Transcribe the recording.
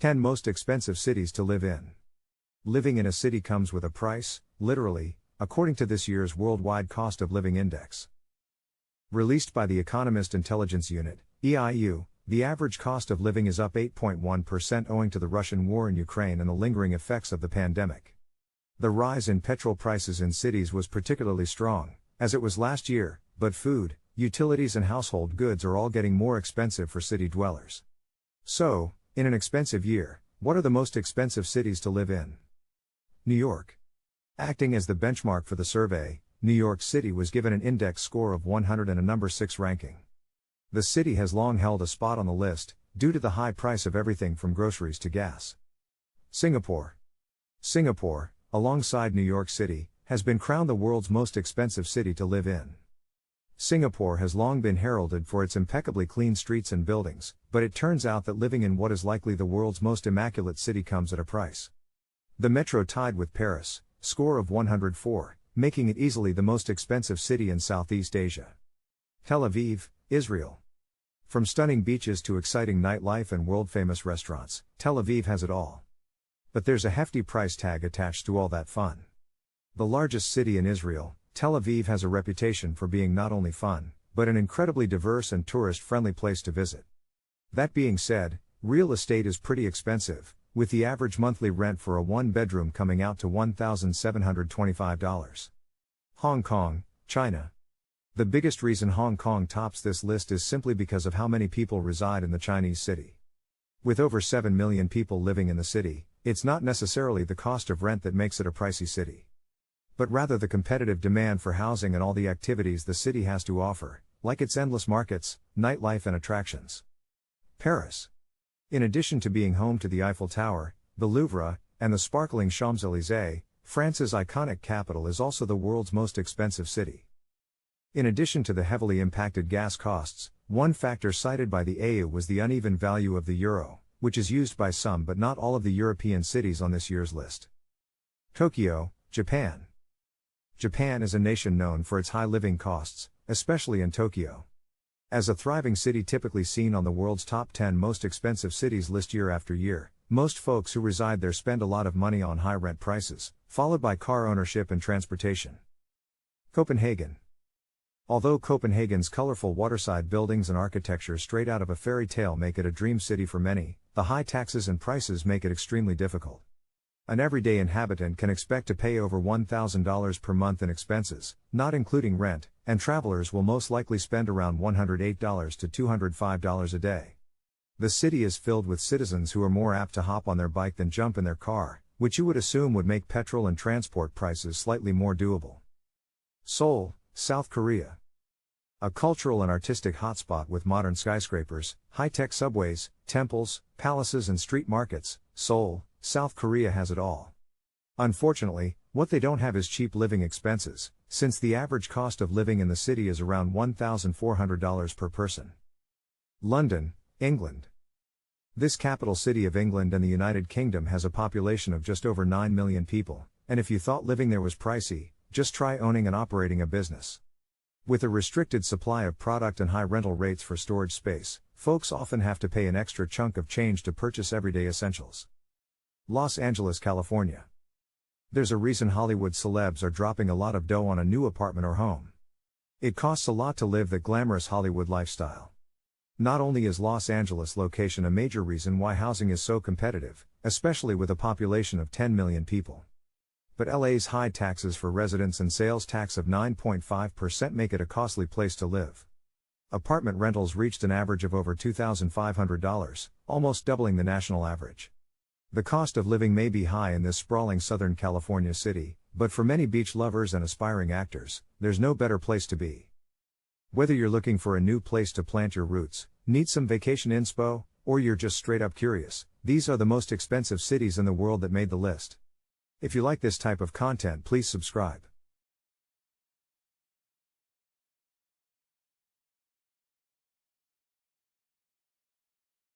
10 Most Expensive Cities to Live in. Living in a city comes with a price, literally, according to this year's Worldwide Cost of Living Index. Released by the Economist Intelligence Unit, EIU, the average cost of living is up 8.1% owing to the Russian war in Ukraine and the lingering effects of the pandemic. The rise in petrol prices in cities was particularly strong, as it was last year, but food, utilities and household goods are all getting more expensive for city dwellers. So, in an expensive year, what are the most expensive cities to live in? New York. Acting as the benchmark for the survey, New York City was given an index score of 100 and a number 6 ranking. The city has long held a spot on the list, due to the high price of everything from groceries to gas. Singapore. Singapore, alongside New York City, has been crowned the world's most expensive city to live in. Singapore has long been heralded for its impeccably clean streets and buildings, but it turns out that living in what is likely the world's most immaculate city comes at a price. The metro tied with Paris, score of 104, making it easily the most expensive city in Southeast Asia. Tel Aviv, Israel. From stunning beaches to exciting nightlife and world-famous restaurants, Tel Aviv has it all. But there's a hefty price tag attached to all that fun. The largest city in Israel, Tel Aviv has a reputation for being not only fun, but an incredibly diverse and tourist-friendly place to visit. That being said, real estate is pretty expensive, with the average monthly rent for a one-bedroom coming out to $1,725. Hong Kong, China. The biggest reason Hong Kong tops this list is simply because of how many people reside in the Chinese city. With over 7 million people living in the city, it's not necessarily the cost of rent that makes it a pricey city, but rather the competitive demand for housing and all the activities the city has to offer, like its endless markets, nightlife and attractions. Paris. In addition to being home to the Eiffel Tower, the Louvre, and the sparkling Champs-Élysées, France's iconic capital is also the world's most expensive city. In addition to the heavily impacted gas costs, one factor cited by the EU was the uneven value of the euro, which is used by some but not all of the European cities on this year's list. Tokyo, Japan. Japan is a nation known for its high living costs, especially in Tokyo. As a thriving city typically seen on the world's top 10 most expensive cities list year after year, most folks who reside there spend a lot of money on high rent prices, followed by car ownership and transportation. Copenhagen. Although Copenhagen's colorful waterside buildings and architecture straight out of a fairy tale make it a dream city for many, the high taxes and prices make it extremely difficult. An everyday inhabitant can expect to pay over $1,000 per month in expenses, not including rent, and travelers will most likely spend around $108 to $205 a day. The city is filled with citizens who are more apt to hop on their bike than jump in their car, which you would assume would make petrol and transport prices slightly more doable. Seoul, South Korea. A cultural and artistic hotspot with modern skyscrapers, high-tech subways, temples, palaces and street markets, Seoul, South Korea has it all. Unfortunately, what they don't have is cheap living expenses, since the average cost of living in the city is around $1,400 per person. London, England. This capital city of England and the United Kingdom has a population of just over 9 million people, and if you thought living there was pricey, just try owning and operating a business. With a restricted supply of product and high rental rates for storage space, folks often have to pay an extra chunk of change to purchase everyday essentials. Los Angeles, California. There's a reason Hollywood celebs are dropping a lot of dough on a new apartment or home. It costs a lot to live the glamorous Hollywood lifestyle. Not only is Los Angeles location a major reason why housing is so competitive, especially with a population of 10 million people, but LA's high taxes for residents and sales tax of 9.5% make it a costly place to live. Apartment rentals reached an average of over $2,500, almost doubling the national average. The cost of living may be high in this sprawling Southern California city, but for many beach lovers and aspiring actors, there's no better place to be. Whether you're looking for a new place to plant your roots, need some vacation inspo, or you're just straight up curious, these are the most expensive cities in the world that made the list. If you like this type of content, please subscribe.